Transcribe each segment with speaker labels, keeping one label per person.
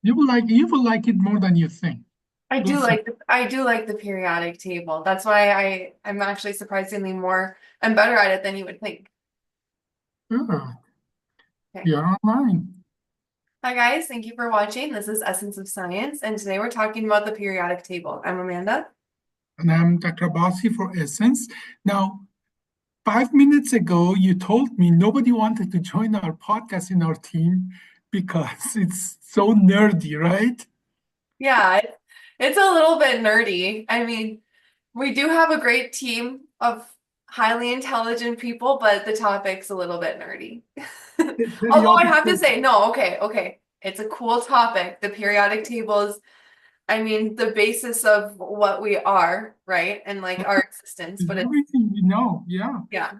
Speaker 1: You will like it more than you think. You'll see.
Speaker 2: I do like the periodic table. That's why I'm actually surprisingly more I'm better at it than you would think.
Speaker 1: Yeah,
Speaker 2: Okay.
Speaker 1: you're online.
Speaker 2: Hi guys, thank you for watching. This is Essence of Science, and today we're talking about the periodic table. I'm Amanda.
Speaker 1: And I'm Dr. Bassi for Essence. Now, 5 minutes ago, you told me nobody wanted to join our podcast in our team because it's so nerdy, right?
Speaker 2: Yeah, it's a little bit nerdy. I mean, we do have a great team of highly intelligent people, but the topic's a little bit nerdy.
Speaker 1: The
Speaker 2: Although I
Speaker 1: periodic
Speaker 2: have to
Speaker 1: table.
Speaker 2: say, no, okay. It's a cool topic. The periodic table is, I mean, the basis of what we are, right? And like our existence,
Speaker 1: Is
Speaker 2: but it's,
Speaker 1: everything we know. Yeah.
Speaker 2: yeah.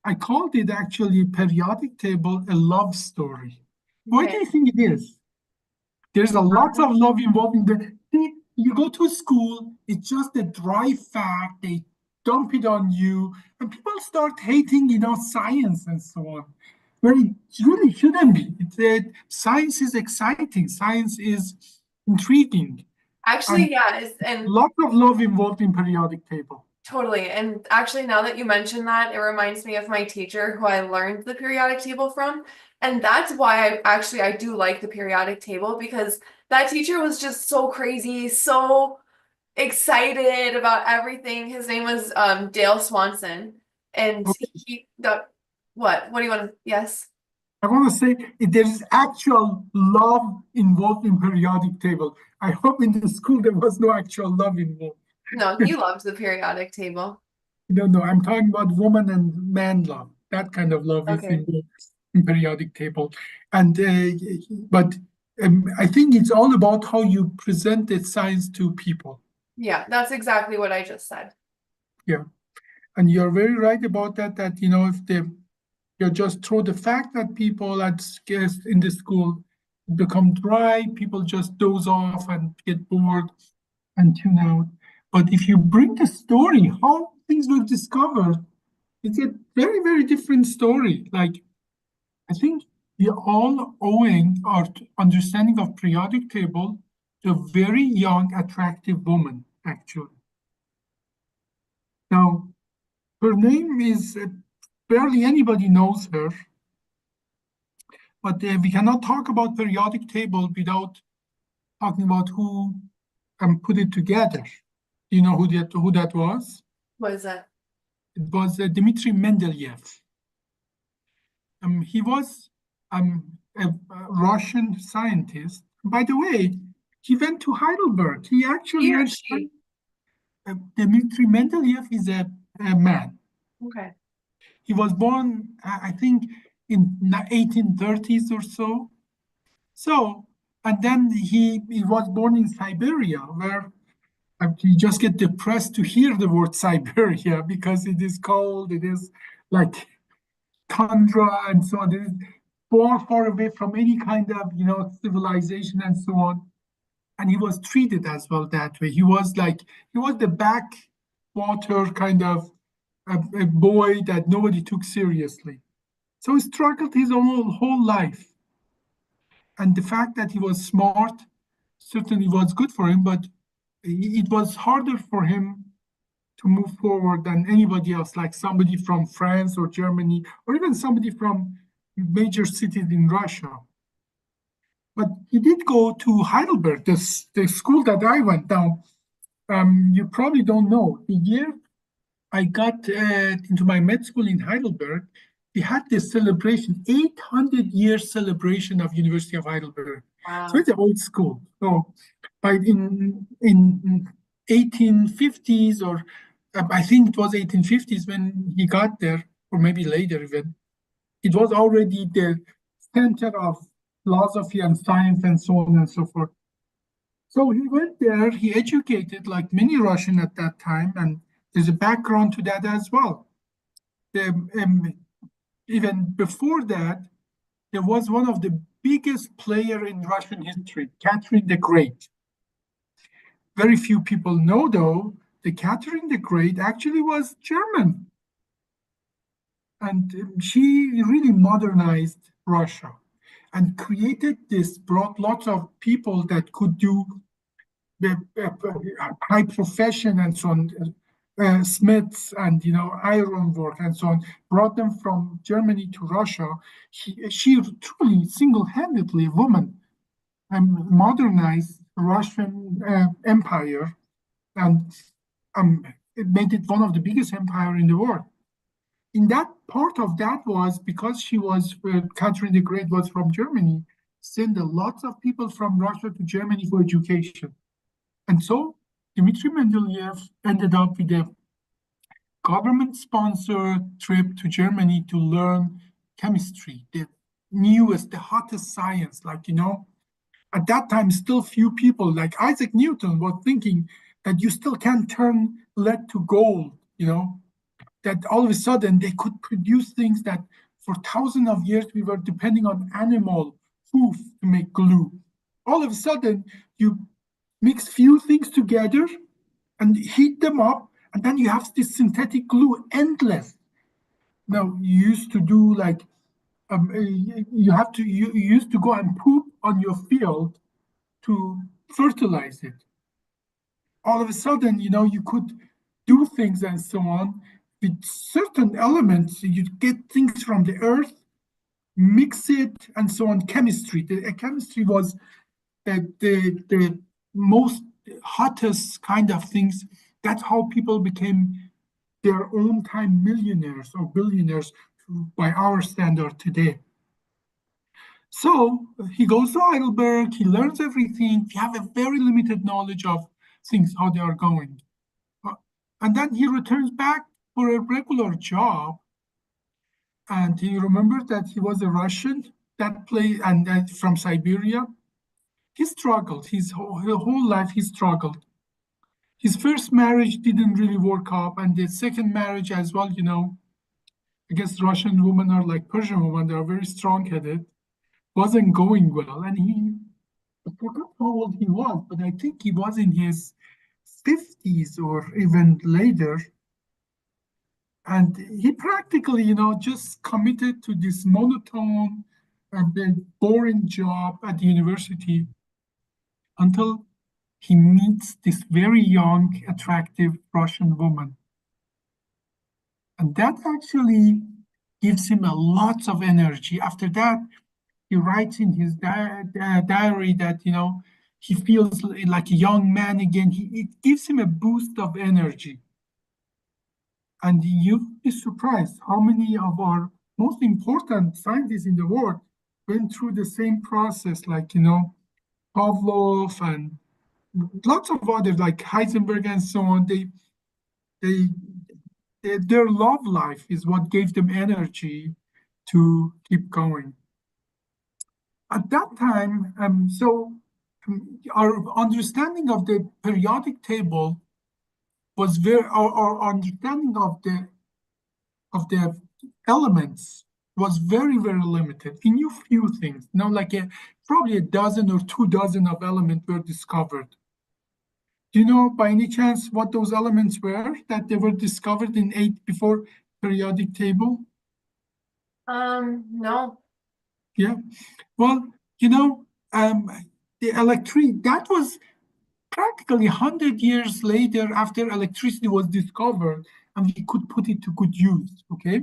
Speaker 1: I called it actually periodic table a love story. Why do
Speaker 2: Okay.
Speaker 1: you think it is? There's a lot of love involved in the. See, you go to school, it's just a dry fact. They dump it on you, and people start hating, science and so on. Where it really shouldn't be. Science is exciting. Science is intriguing, and
Speaker 2: Actually, yeah, and
Speaker 1: lots of love involved in periodic table.
Speaker 2: totally. And actually, now that you mention that, it reminds me of my teacher who I learned the periodic table from. And that's why I do like the periodic table because that teacher was just so crazy, so excited about everything. His name was Dale Swanson. And
Speaker 1: Okay.
Speaker 2: he got what? What do you want to? Yes.
Speaker 1: I want to say there is actual love involved in periodic table. I hope in the school there was no actual love involved.
Speaker 2: No, he loved the periodic table.
Speaker 1: No, I'm talking about woman and man love. That kind of love is
Speaker 2: Okay.
Speaker 1: in periodic table. And but I think it's all about how you present the science to people.
Speaker 2: Yeah, that's exactly what I just said.
Speaker 1: Yeah, and you're very right about that. That if you just throw the fact that people at in the school become dry, people just doze off and get bored and tune out. But if you bring the story, how things were discovered, it's a very, very different story. Like, I think we are all owing our understanding of periodic table to a very young, attractive woman, actually. Now, her name is barely anybody knows her, but we cannot talk about periodic table without talking about who put it together. Do you know who that was?
Speaker 2: What is that?
Speaker 1: It was Dmitry Mendeleev. He was a Russian scientist. By the way, he went to Heidelberg. He actually
Speaker 2: He or
Speaker 1: went.
Speaker 2: she?
Speaker 1: Dmitry Mendeleev is a man.
Speaker 2: Okay.
Speaker 1: He was born, I think, in 1830s or so. So, and then he was born in Siberia, where you just get depressed to hear the word Siberia because it is cold. It is like tundra and so on. It is far, far away from any kind of civilization and so on. And he was treated as well that way. He was the backwater kind of a boy that nobody took seriously. So he struggled his whole life. And the fact that he was smart certainly was good for him, but it was harder for him to move forward than anybody else, like somebody from France or Germany, or even somebody from major cities in Russia. But he did go to Heidelberg, the school that I went down. You probably don't know. The year I got into my med school in Heidelberg, we had this celebration, 800-year celebration of University of Heidelberg. So
Speaker 2: Wow.
Speaker 1: it's an old school. So by in 1850s or I think it was 1850s when he got there, or maybe later even, it was already the center of philosophy and science and so on and so forth. So he went there, he educated like many Russian at that time, and there's a background to that as well. The, even before that, there was one of the biggest player in Russian history, Catherine the Great. Very few people know, though, that Catherine the Great actually was German, and she really modernized Russia. and created this, brought lots of people that could do the high profession and so on, smiths and iron work and so on, brought them from Germany to Russia. She truly single-handedly, a woman, modernized Russian empire, and it made it one of the biggest empire in the world. In that part of that was because she was Catherine the Great was from Germany, sent a lot of people from Russia to Germany for education. And so Dmitry Mendeleev ended up with a government-sponsored trip to Germany to learn chemistry, the newest, the hottest science. At that time, still few people like Isaac Newton were thinking that you still can turn lead to gold, that all of a sudden they could produce things that for thousands of years we were depending on animal hoof to make glue. All of a sudden, you mix few things together and heat them up, and then you have this synthetic glue, endless. Now, you used to do you used to go and poop on your field to fertilize it. All of a sudden, you could do things and so on with certain elements. You get things from the earth, mix it, and so on. Chemistry. The chemistry was the most hottest kind of things. That's how people became their own time millionaires or billionaires by our standard today. So he goes to Heidelberg, he learns everything. He have a very limited knowledge of things, how they are going. And then he returns back for a regular job. And he remembers that he was a Russian that played and from Siberia. He struggled. His whole life he struggled. His first marriage didn't really work out, and the second marriage as well, I guess Russian women are like Persian women, they are very strong-headed, wasn't going well. And I forgot how old he was, but I think he was in his 50s or even later. And he practically, just committed to this monotone and boring job at the university until he meets this very young, attractive Russian woman. And that actually gives him a lot of energy. After that, he writes in his diary that, he feels like a young man again. It gives him a boost of energy. And you'd be surprised how many of our most important scientists in the world went through the same process, like, Pavlov and lots of others like Heisenberg and so on. Their love life is what gave them energy to keep going. At that time, our understanding of the periodic table was our understanding of the elements was very, very limited. We knew few things. Now, probably a dozen or 2 dozen of elements were discovered. Do you know by any chance what those elements were that they were discovered before periodic table?
Speaker 2: No.
Speaker 1: Yeah. Well, the electricity, that was practically 100 years later after electricity was discovered, and we could put it to good use, okay?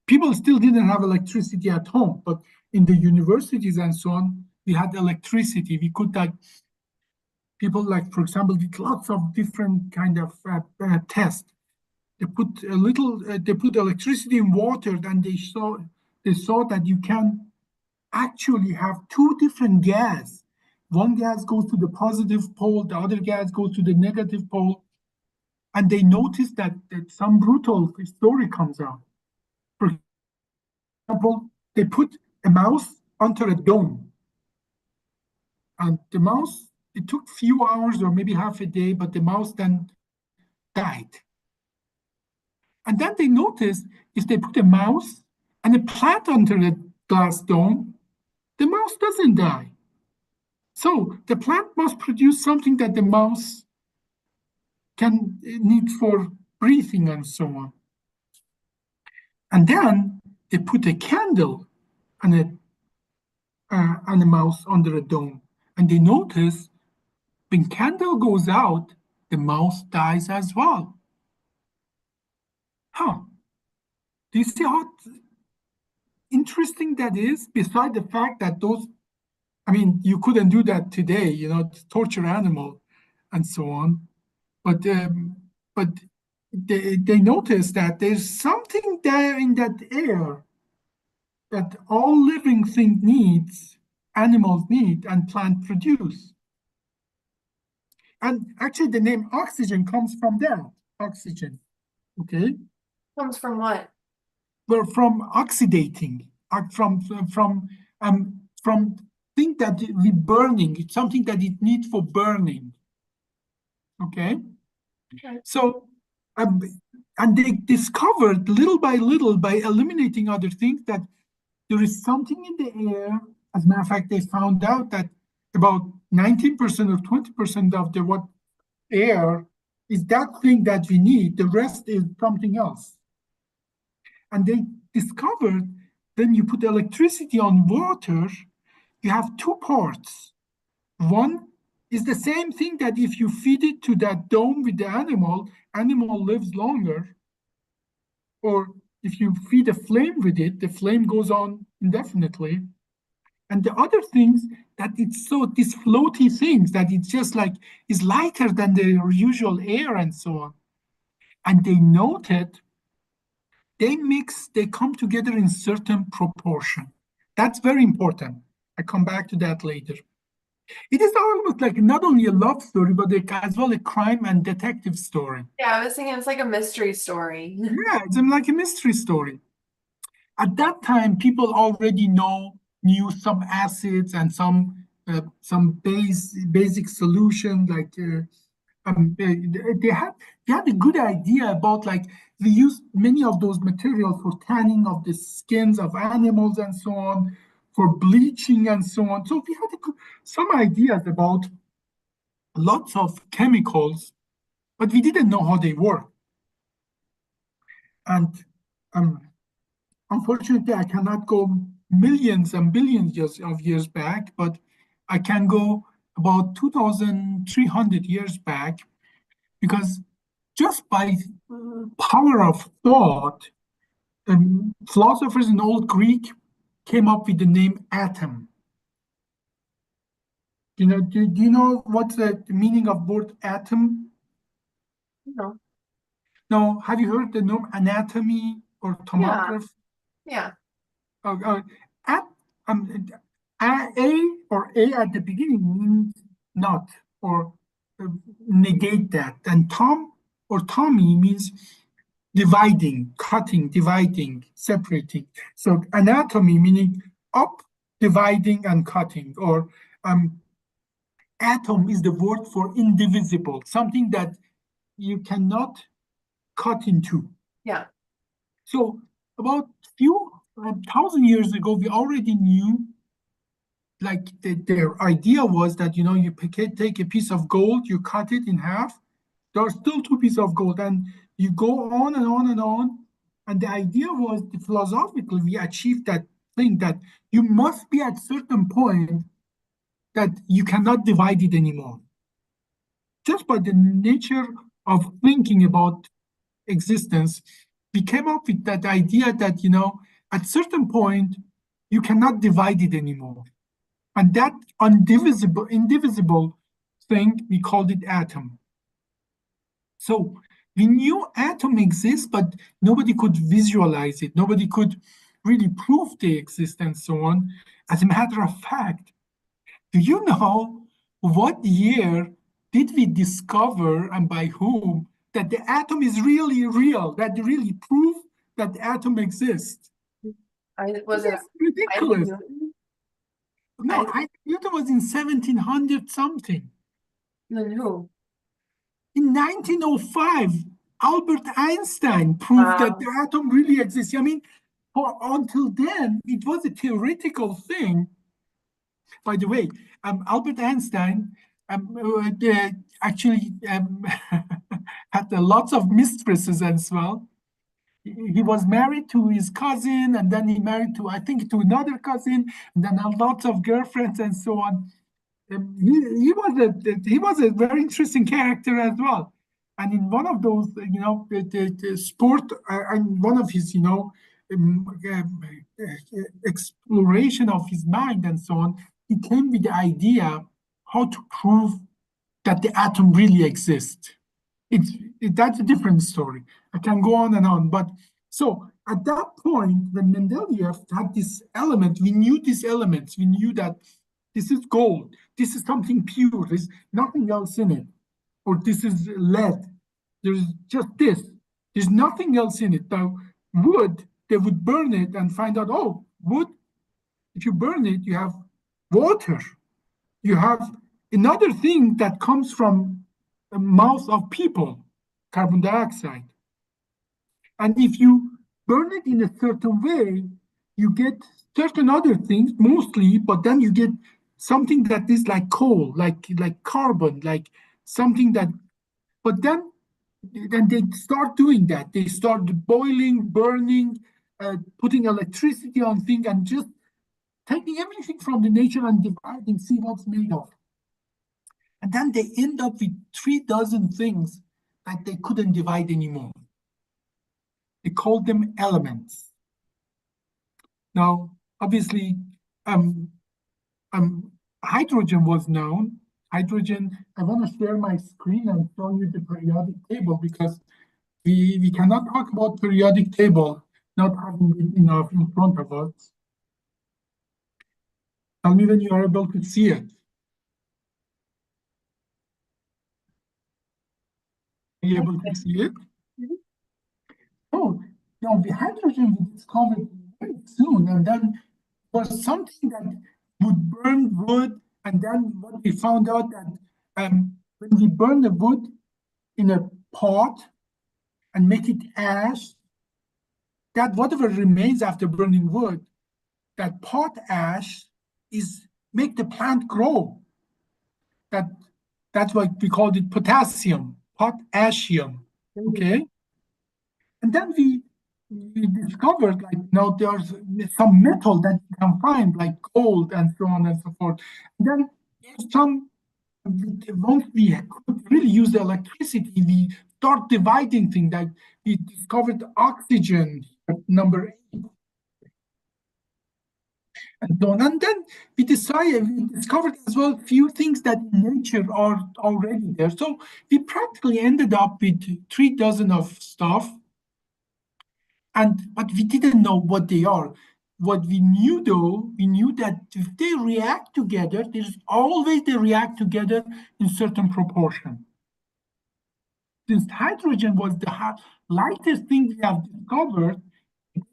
Speaker 1: People still didn't have electricity at home, but in the universities and so on, we had electricity. We could people for example, did lots of different kind of tests. They put electricity in water, and they saw that you can actually have two different gas. One gas goes to the positive pole, the other gas goes to the negative pole. And they noticed that some brutal story comes out. For example, they put a mouse under a dome. And the mouse, it took few hours or maybe half a day, but the mouse then died. And then they noticed if they put a mouse and a plant under the glass dome, the mouse doesn't die. So the plant must produce something that the mouse can need for breathing and so on. And then they put a candle and and a mouse under a dome. And they notice when candle goes out, the mouse dies as well. Huh. Do you see how interesting that is? Beside the fact that those, I mean, you couldn't do that today, to torture animal and so on. But they notice that there's something there in that air that all living thing needs, animals need, and plant produce. And actually, the name oxygen comes from that oxygen. Okay,
Speaker 2: Comes from what?
Speaker 1: well, from oxidating, from thing that we burning. It's something that it needs for burning. Okay,
Speaker 2: Okay.
Speaker 1: so and they discovered little by little by eliminating other things that there is something in the air. As a matter of fact, they found out that about 19% or 20% of the what air is that thing that we need. The rest is something else. And they discovered when you put electricity on water, you have two parts. One is the same thing that if you feed it to that dome with the animal lives longer. Or if you feed a flame with it, the flame goes on indefinitely. And the other things that it's so these floaty things that it's just like is lighter than the usual air and so on. And they noted they come together in certain proportion. That's very important. I come back to that later. It is almost like not only a love story, but as well a crime and detective story.
Speaker 2: Yeah, I was thinking it's like a mystery story.
Speaker 1: Yeah, it's like a mystery story. At that time, people already knew some acids and some basic solution like they had a good idea about like we used many of those materials for tanning of the skins of animals and so on, for bleaching and so on. So we had some ideas about lots of chemicals, but we didn't know how they work. And um, unfortunately, I cannot go millions and billions of years back, but I can go about 2,300 years back because just by power of thought, philosophers in Old Greek came up with the name atom. Do you know what's the meaning of word atom?
Speaker 2: No.
Speaker 1: No, have you heard the name anatomy or
Speaker 2: Yeah.
Speaker 1: tomography?
Speaker 2: Yeah.
Speaker 1: At, um, a or a at the beginning means not or negate that. And Tom or Tommy means dividing, cutting, dividing, separating. So anatomy meaning up, dividing, and cutting. Or atom is the word for indivisible, something that you cannot cut into.
Speaker 2: Yeah.
Speaker 1: So about few 1,000 years ago, we already knew, like their idea was that you take a piece of gold, you cut it in half, there are still two pieces of gold, and you go on and on and on. And the idea was philosophically we achieved that thing that you must be at certain point that you cannot divide it anymore. Just by the nature of thinking about existence, we came up with that idea that at certain point you cannot divide it anymore. And that indivisible thing, we called it atom. So we knew atom exists, but nobody could visualize it. Nobody could really prove they exist and so on. As a matter of fact, do you know what year did we discover and by whom that the atom is really real, that really prove that the atom exists?
Speaker 2: Was it
Speaker 1: It's ridiculous.
Speaker 2: Newton?
Speaker 1: No, Newton was in 1700 something.
Speaker 2: Then who?
Speaker 1: In 1905, Albert Einstein proved that the atom really exists. I mean, until then, it was a theoretical thing. By the way, Albert Einstein actually had lots of mistresses as well. he was married to his cousin, and then he married to, I think, to another cousin, and then had lots of girlfriends and so on. He was a very interesting character as well. And in one of those, the sport, and one of his, exploration of his mind and so on, he came with the idea how to prove that the atom really exists. That's a different story. I can go on and on, but so at that point, when Mendeleev had this element, we knew these elements. We knew that this is gold. This is something pure. There's nothing else in it. Or this is lead. There's just this. There's nothing else in it. Now, wood, they would burn it and find out, oh, wood, if you burn it, you have water. You have another thing that comes from the mouth of people, carbon dioxide. And if you burn it in a certain way, you get certain other things, mostly, but then you get something that is like coal, like carbon, like something that, but then they start doing that. They start boiling, burning, putting electricity on things, and just taking everything from the nature and dividing, see what's made of. And then they end up with 3 dozen things that they couldn't divide anymore. They called them elements. Now, obviously, hydrogen was known. Hydrogen, I want to share my screen and show you the periodic table, because we cannot talk about periodic table not having it enough in front of us. Tell me when you are able to see it. Are you able to see it? Oh, no, the hydrogen we discovered very soon, and then was something that would burn wood, and then what we found out that when we burn the wood in a pot and make it ash, that whatever remains after burning wood, that pot ash is make the plant grow. That's why we called it potassium, potassium. Okay. And then we discovered, like, there's some metal that you can find, like gold and so on and so forth. And then there's some, once we could really use the electricity, we start dividing things. Like we discovered oxygen, number 8. And so on. And then we discovered as well few things that in nature are already there. So we practically ended up with 3 dozen of stuff. But we didn't know what they are. What we knew, though, we knew that if they react together, they react together in certain proportion. Since hydrogen was the lightest thing we have discovered,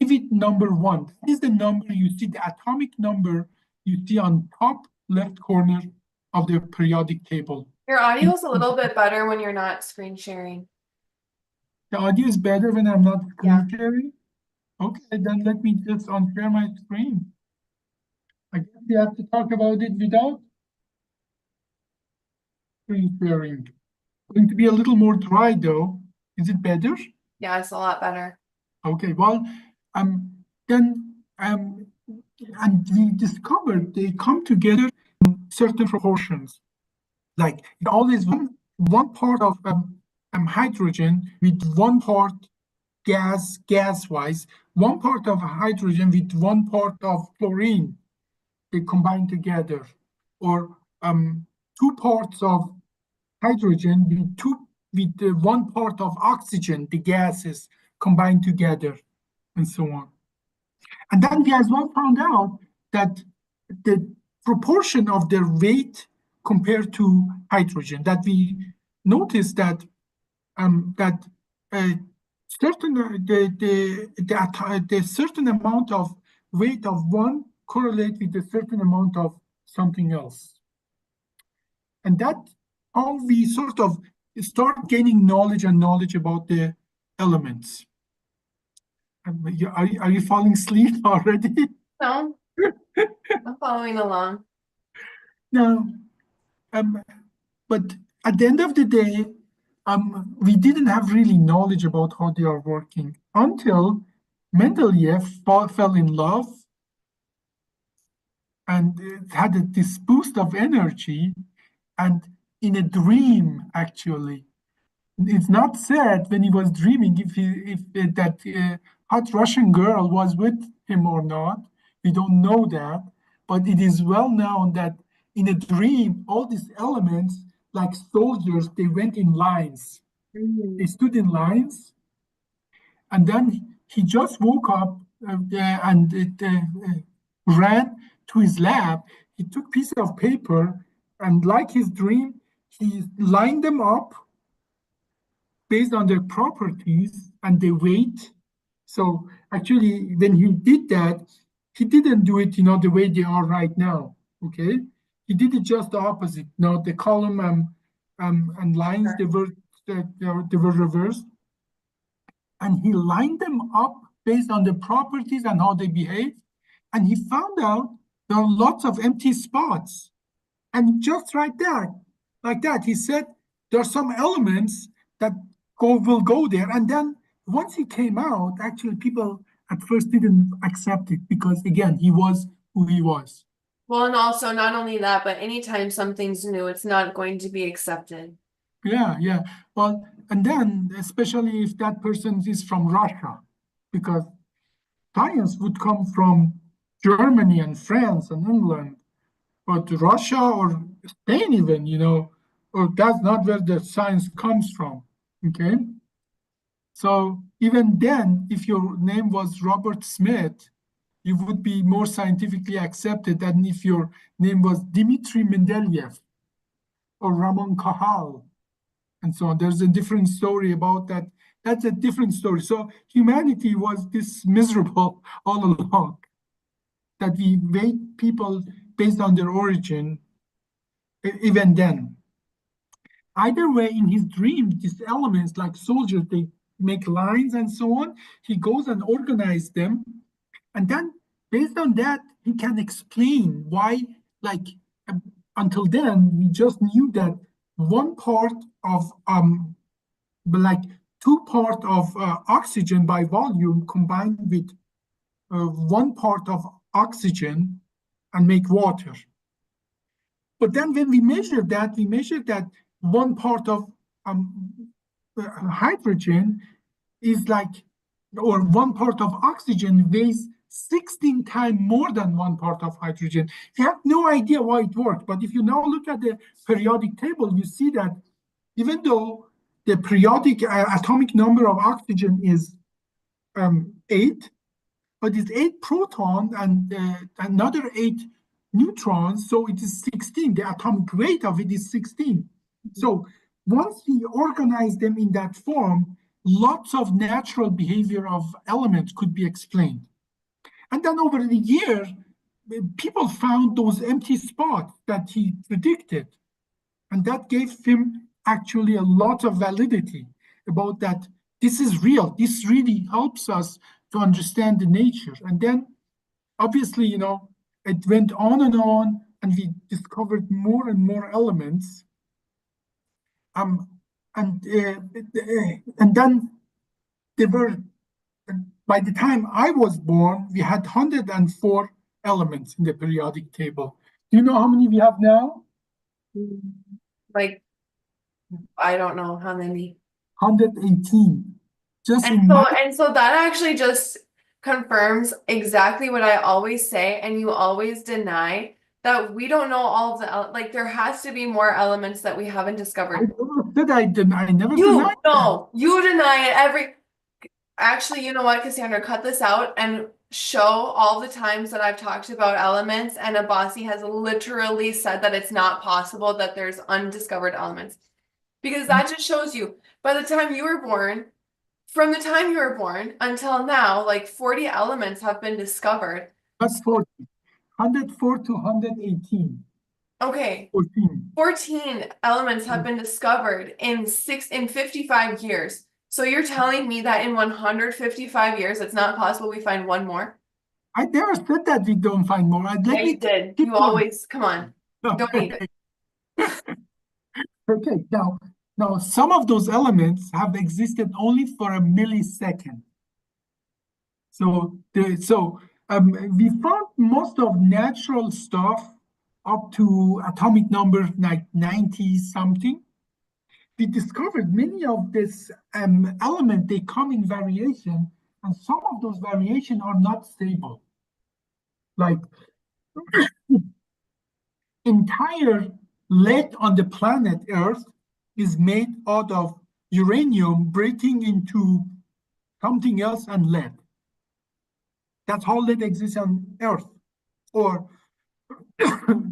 Speaker 1: give it number 1. This is the number you see, the atomic number you see on top left corner of the periodic table.
Speaker 2: Your audio is a little bit better when you're not screen sharing.
Speaker 1: The audio is better when I'm not screen sharing? Okay, then let me just unshare my screen. I guess we have to talk about it without screen sharing. Going to be a little more dry though. Is it better?
Speaker 2: Yeah, it's a lot better.
Speaker 1: Okay, well, and we discovered they come together in certain proportions. Like always one part of hydrogen with one part gas-wise, one part of hydrogen with one part of chlorine, they combine together, or 2 parts of hydrogen with one part of oxygen, the gases combined together, and so on. And then we as well found out that the proportion of their weight compared to hydrogen, that we noticed that the certain amount of weight of one correlate with a certain amount of something else. And that how we sort of start gaining knowledge about the elements. Are you falling asleep already?
Speaker 2: No, I'm following along.
Speaker 1: No. But at the end of the day, we didn't have really knowledge about how they are working until Mendeleev fell in love and had this boost of energy, and in a dream, actually. It's not said when he was dreaming if that hot Russian girl was with him or not. We don't know that, but it is well known that in a dream, all these elements, like soldiers, they went in lines. They stood in lines, and then he just woke up and ran to his lab. He took piece of paper and, like his dream, he lined them up based on their properties and the weight. So actually, when he did that, he didn't do it, the way they are right now. Okay, he did it just the opposite. Now the column and lines, they were reversed, and he lined them up based on the properties and how they behave. And he found out there are lots of empty spots. And just right there, like that, he said there are some elements that will go there. And then once he came out, actually people at first didn't accept it because, again, he was who he was.
Speaker 2: Well, and also not only that, but anytime something's new, it's not going to be accepted.
Speaker 1: Yeah. Well, and then especially if that person is from Russia, because science would come from Germany and France and England, but Russia or Spain even, or that's not where the science comes from. Okay. So even then, if your name was Robert Smith, you would be more scientifically accepted than if your name was Dmitry Mendeleev or Ramon Cajal and so on. There's a different story about that. That's a different story. So humanity was this miserable all along, that we weight people based on their origin, even then. Either way, in his dream, these elements, like soldiers, they make lines and so on. He goes and organizes them. And then, based on that, he can explain why, until then, we just knew that one part of, like 2 parts of oxygen by volume combined with 1 part of oxygen and make water. But then when we measure that 1 part of hydrogen is or 1 part of oxygen weighs 16 times more than 1 part of hydrogen. We have no idea why it works, but if you now look at the periodic table, you see that even though the periodic atomic number of oxygen is 8, but it's 8 protons and another 8 neutrons, so it is 16. The atomic weight of it is 16. So once we organize them in that form, lots of natural behavior of elements could be explained. And then over the years, people found those empty spots that he predicted. And that gave him actually a lot of validity about that this is real. This really helps us to understand the nature. And then, obviously, it went on, and we discovered more and more elements. And then there were, by the time I was born, we had 104 elements in the periodic table. Do you know how many we have now?
Speaker 2: I don't know how many.
Speaker 1: 118.
Speaker 2: And so that actually just confirms exactly what I always say, and you always deny that we don't know all of the there has to be more elements that we haven't discovered.
Speaker 1: I never denied that.
Speaker 2: You deny it actually, you know what, Cassandra, cut this out and show all the times that I've talked about elements, and Abbasi has literally said that it's not possible that there's undiscovered elements. Because that just shows you, by the time you were born, from the time you were born until now, 40 elements have been discovered.
Speaker 1: That's 40. 104 to 118.
Speaker 2: Okay.
Speaker 1: 14.
Speaker 2: 14 elements have been discovered in 55 years. So you're telling me that in 155 years, it's not possible we find one more?
Speaker 1: I never said that we don't find more.
Speaker 2: Yeah, you did. You always, come on. Don't need it.
Speaker 1: Okay, now Now, some of those elements have existed only for a millisecond. So we found most of natural stuff up to atomic number like 90 something. We discovered many of this element, they come in variation, and some of those variation are not stable. Like entire lead on the planet Earth is made out of uranium breaking into something else and lead. That's all that exists on Earth. Or,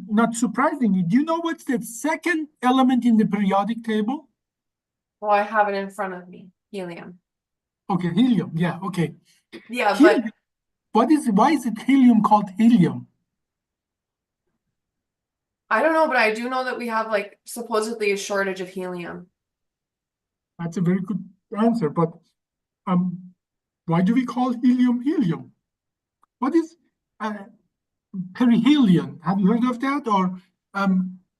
Speaker 1: not surprisingly, do you know what's the second element in the periodic table?
Speaker 2: Well, I have it in front of me. Helium.
Speaker 1: Okay, helium. Yeah, okay.
Speaker 2: Yeah,
Speaker 1: Helium,
Speaker 2: but
Speaker 1: why is it helium called helium?
Speaker 2: I don't know, but I do know that we have like supposedly a shortage of helium.
Speaker 1: That's a very good answer, but why do we call helium helium? What is perihelion? Have you heard of that? Or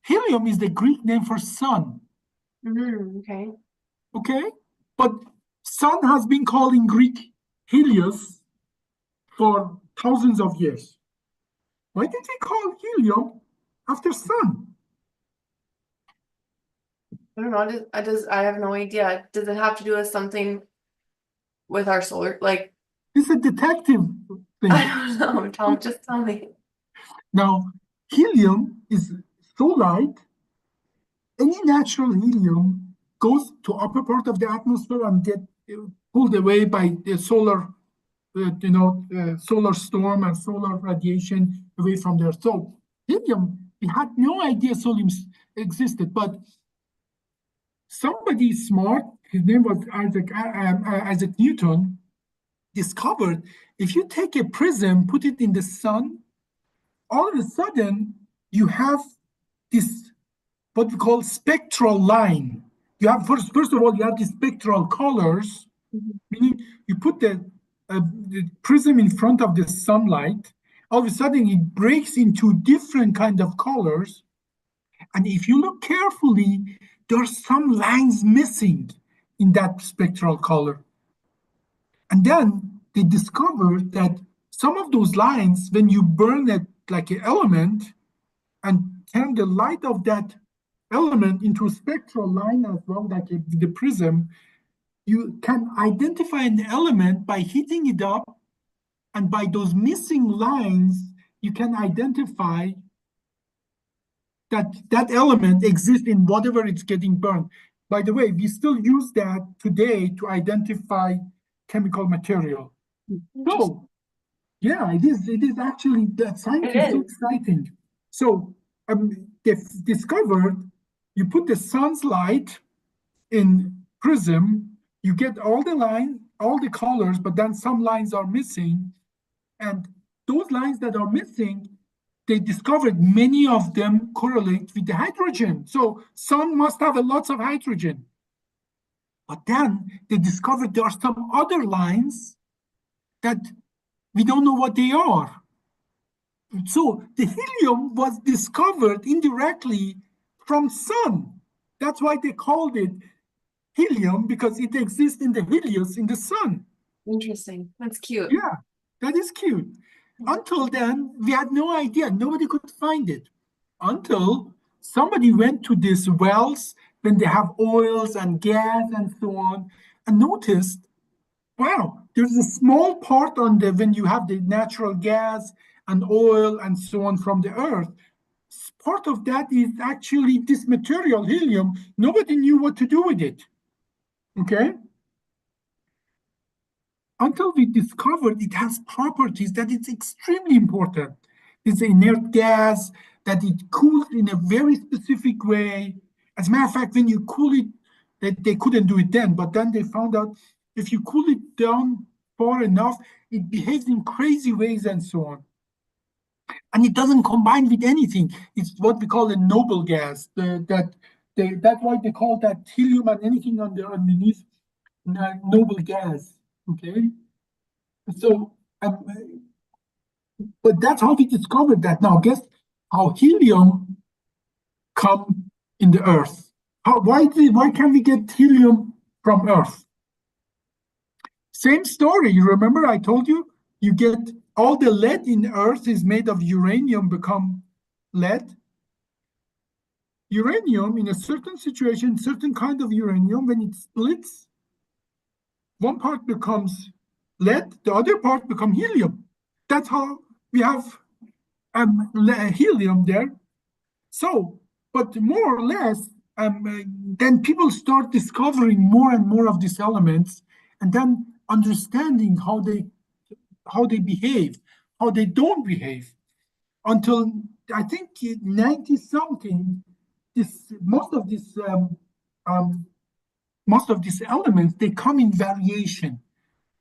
Speaker 1: helium is the Greek name for sun.
Speaker 2: Okay.
Speaker 1: Okay, but sun has been called in Greek Helios for thousands of years. Why did we call helium after sun?
Speaker 2: I don't know. I have no idea. Does it have to do with something with our solar? Like,
Speaker 1: It's a detective thing.
Speaker 2: I don't know. Just tell me.
Speaker 1: Now, helium is so light, any natural helium goes to upper part of the atmosphere and get pulled away by the solar, solar storm and solar radiation away from there. So helium, we had no idea helium existed, but somebody smart, his name was Isaac Newton, discovered if you take a prism, put it in the sun, all of a sudden you have this what we call spectral line. You have first of all, you have the spectral colors, meaning you put the prism in front of the sunlight, all of a sudden it breaks into different kind of colors. And if you look carefully, there are some lines missing in that spectral color. And then they discovered that some of those lines, when you burn it like an element and turn the light of that element into a spectral line as well, like the prism, you can identify an element by heating it up, and by those missing lines, you can identify that that element exists in whatever it's getting burned. By the way, we still use that today to identify chemical material. So, yeah, it is actually, that science is so exciting. So, they've discovered you put the sun's light in prism, you get all the lines, all the colors, but then some lines are missing. And those lines that are missing, they discovered many of them correlate with the hydrogen. So sun must have a lots of hydrogen. But then they discovered there are some other lines that we don't know what they are. So the helium was discovered indirectly from sun. That's why they called it helium, because it exists in the Helios in the sun.
Speaker 2: Interesting. That's cute.
Speaker 1: Yeah, that is cute. Until then, we had no idea. Nobody could find it until somebody went to these wells when they have oils and gas and so on, and noticed, wow, there's a small part on the when you have the natural gas and oil and so on from the earth. Part of that is actually this material, helium. Nobody knew what to do with it. Okay? Until we discovered it has properties that it's extremely important. It's an inert gas, that it cools in a very specific way. As a matter of fact, when you cool it, they couldn't do it then, but then they found out if you cool it down far enough, it behaves in crazy ways and so on. And it doesn't combine with anything. It's what we call a noble gas. That's why they call that helium and anything underneath noble gas. Okay, so but that's how we discovered that. Now, guess how helium come in the earth? Why can't we get helium from Earth? Same story. You remember I told you, you get all the lead in Earth is made of uranium become lead. Uranium in a certain situation, certain kind of uranium, when it splits, one part becomes lead, the other part become helium. That's how we have helium there. So, but more or less, then people start discovering more and more of these elements, and then understanding how they behave, how they don't behave, until I think 90 something. This most of these elements they come in variation,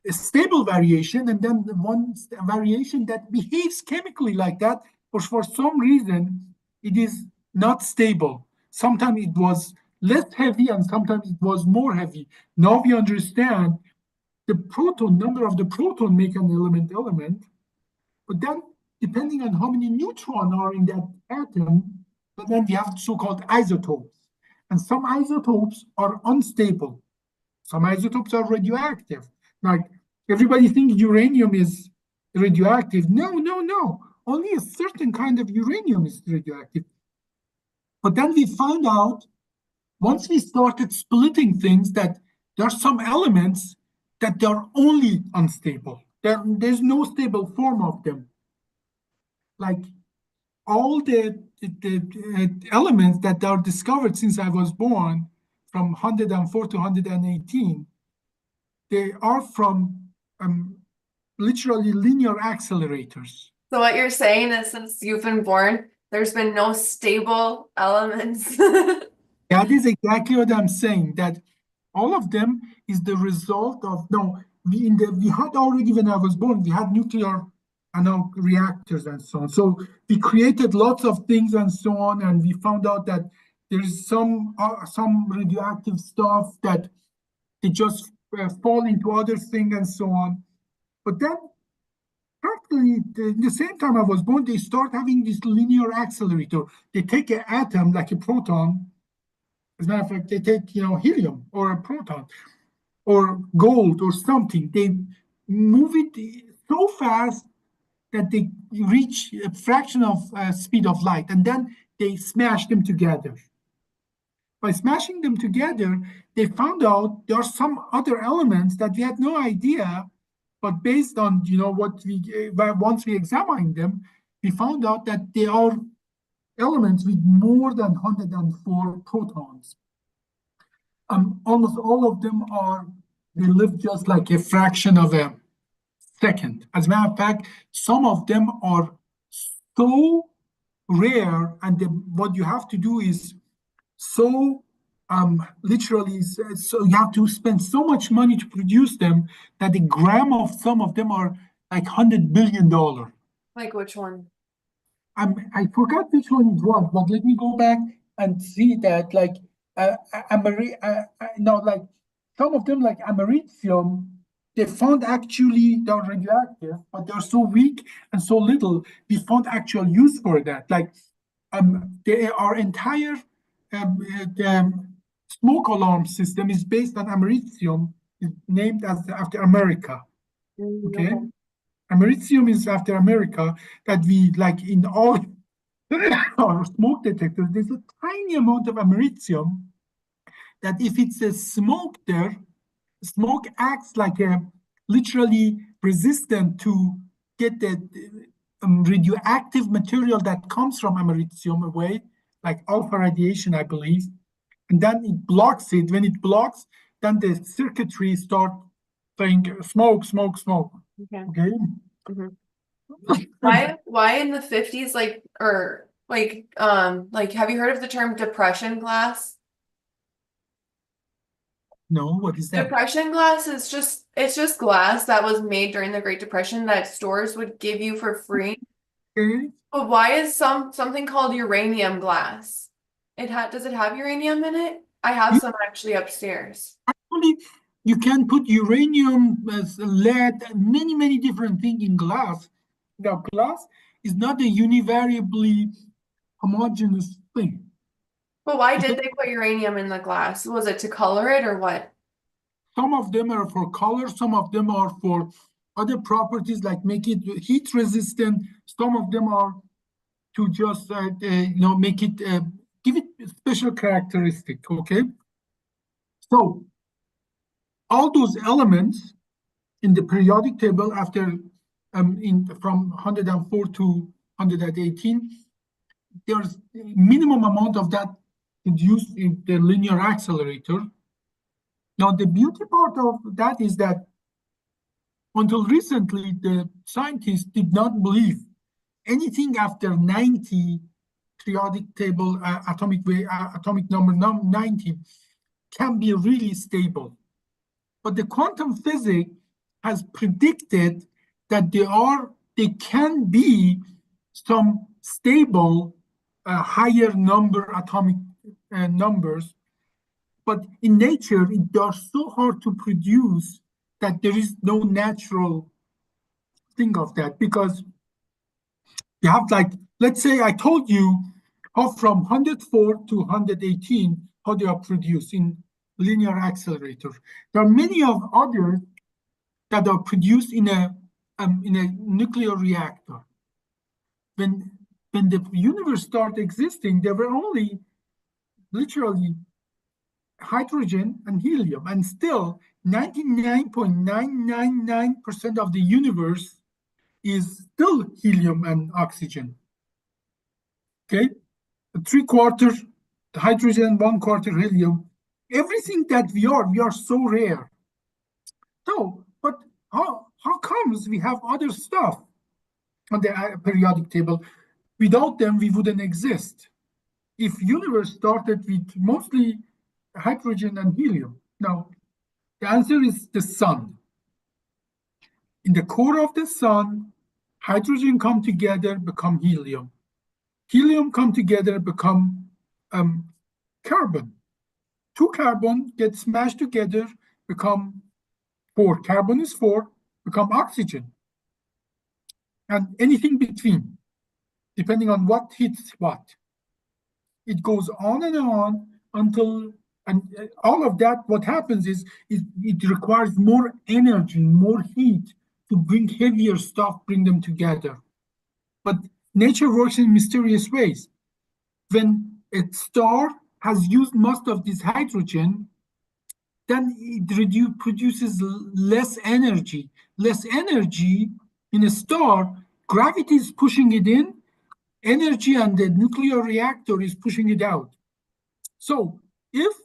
Speaker 1: a stable variation, and then the one variation that behaves chemically like that, but for some reason it is not stable. Sometimes it was less heavy and sometimes it was more heavy. Now we understand the proton number of the proton make an element, but then depending on how many neutrons are in that atom, but then we have so-called isotopes. And some isotopes are unstable. Some isotopes are radioactive. Like everybody thinks uranium is radioactive. No, no, no. Only a certain kind of uranium is radioactive. But then we found out, once we started splitting things, that there are some elements that are only unstable. There's no stable form of them. Like all the elements that are discovered since I was born, from 104 to 118, they are from literally linear accelerators.
Speaker 2: So what you're saying is since you've been born, there's been no stable elements.
Speaker 1: That is exactly what I'm saying, that all of them is the result of, no, we had already, when I was born, we had nuclear reactors and so on. So we created lots of things and so on, and we found out that there is some radioactive stuff that they just fall into other things and so on. But then practically the same time I was born, they start having this linear accelerator. They take an atom like a proton. As a matter of fact, they take helium or a proton or gold or something. They move it so fast that they reach a fraction of speed of light, and then they smash them together. By smashing them together, they found out there are some other elements that we had no idea, but based on what once we examined them, we found out that they are elements with more than 104 protons. Almost all of them they live just like a fraction of a second. As a matter of fact, some of them are so rare, and what you have to do is so literally, so you have to spend so much money to produce them that the gram of some of them are like $100 billion.
Speaker 2: Like which one?
Speaker 1: I forgot which one it was, but let me go back and see that. Like no, like some of them, like americium, they found actually they're radioactive, but they're so weak and so little. We found actual use for that. Like our entire smoke alarm system is based on americium, is named after America. Okay, americium is after America. That we like in all our smoke detectors. There's a tiny amount of americium that if it's a smoke there, smoke acts like a literally resistant to get the radioactive material that comes from americium away, like alpha radiation, I believe. And then it blocks it. When it blocks, then the circuitry start saying smoke, smoke, smoke. Okay.
Speaker 2: Why in the 50s, like have you heard of the term depression glass?
Speaker 1: No, what is that?
Speaker 2: Depression glass is just glass that was made during the Great Depression that stores would give you for free.
Speaker 1: Okay.
Speaker 2: But why is something called uranium glass? Does it have uranium in it? I have some actually upstairs.
Speaker 1: Actually, you can put uranium, lead, many different things in glass. Now, glass is not a univariably homogeneous thing.
Speaker 2: But why did they put uranium in the glass? Was it to color it or what?
Speaker 1: Some of them are for color, some of them are for other properties like make it heat resistant. Some of them are to just make it give it special characteristic. Okay, so all those elements in the periodic table after in from 104 to 118, there's minimum amount of that produced in the linear accelerator. Now the beauty part of that is that until recently the scientists did not believe anything after 90 periodic table atomic number 90 can be really stable. But the quantum physics has predicted that they can be some stable higher number atomic numbers, but in nature they are so hard to produce that there is no natural thing of that, because you have, like, let's say I told you how from 104 to 118 how they are produced in linear accelerator. There are many of others that are produced in a nuclear reactor. When the universe started existing, there were only literally hydrogen and helium, and still 99.999% of the universe is still helium and oxygen. Okay, 3/4 hydrogen, 1/4 helium. Everything that we are so rare. So, but how comes we have other stuff on the periodic table? Without them, we wouldn't exist. If universe started with mostly hydrogen and helium. Now, the answer is the sun. In the core of the sun, hydrogen come together, become helium. Helium come together, become carbon. 2 carbon get smashed together, become 4. Carbon is 4, become oxygen. And anything between, depending on what hits what. It goes on and on until, and all of that, what happens is it requires more energy, more heat to bring heavier stuff, bring them together. But nature works in mysterious ways. When a star has used most of this hydrogen, then it produces less energy. Less energy in a star, gravity is pushing it in, energy and the nuclear reactor is pushing it out. So if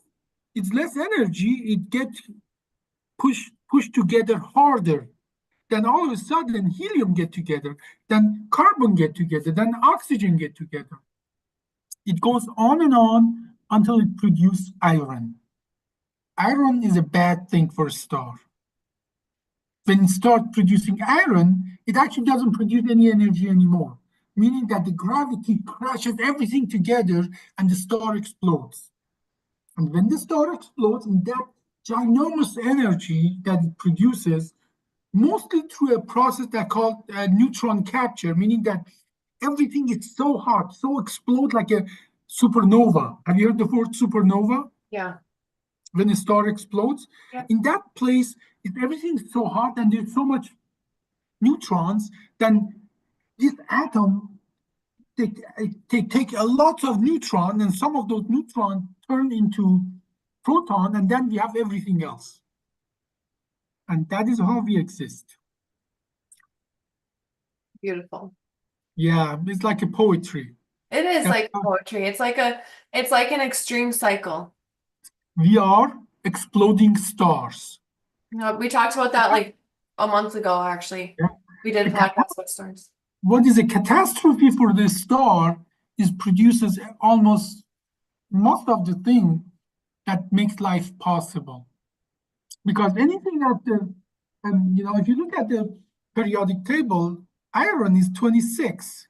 Speaker 1: it's less energy, it gets pushed together harder. Then all of a sudden helium get together, then carbon get together, then oxygen get together. It goes on and on until it produces iron. Iron is a bad thing for a star. When it starts producing iron, it actually doesn't produce any energy anymore, meaning that the gravity crashes everything together and the star explodes. And when the star explodes, in that ginormous energy that it produces, mostly through a process that called neutron capture, meaning that everything is so hot, so explode like a supernova. Have you heard the word supernova?
Speaker 2: Yeah.
Speaker 1: When a star explodes,
Speaker 2: yeah.
Speaker 1: In that place, if everything is so hot and there's so much neutrons, then this atom they take a lot of neutrons, and some of those neutrons turn into proton, and then we have everything else. And that is how we exist.
Speaker 2: Beautiful.
Speaker 1: Yeah, it's like a poetry.
Speaker 2: It is like poetry. It's like an extreme cycle.
Speaker 1: We are exploding stars.
Speaker 2: We talked about that like a month ago, actually.
Speaker 1: Yeah.
Speaker 2: We did a podcast with stars.
Speaker 1: What is a catastrophe for the star is produces almost most of the thing that makes life possible. Because anything that if you look at the periodic table, iron is 26.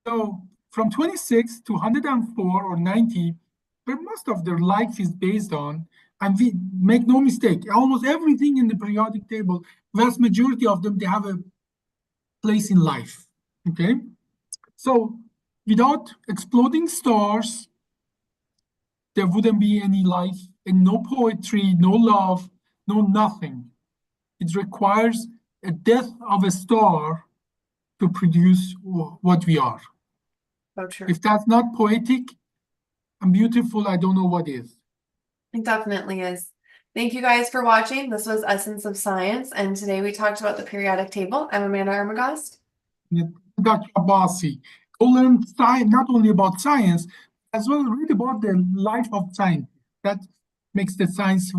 Speaker 1: So from 26 to 104 or 90, where most of their life is based on, and we make no mistake, almost everything in the periodic table, vast majority of them, they have a place in life. Okay, so without exploding stars, there wouldn't be any life and no poetry, no love, no nothing. It requires a death of a star to produce what we are.
Speaker 2: So true.
Speaker 1: If that's not poetic and beautiful, I don't know what is.
Speaker 2: It definitely is. Thank you guys for watching. This was Essence of Science, and today we talked about the periodic table. I'm Amanda Armagast.
Speaker 1: Dr. Abbasi, go learn science, not only about science, as well read about the life of science. That makes the science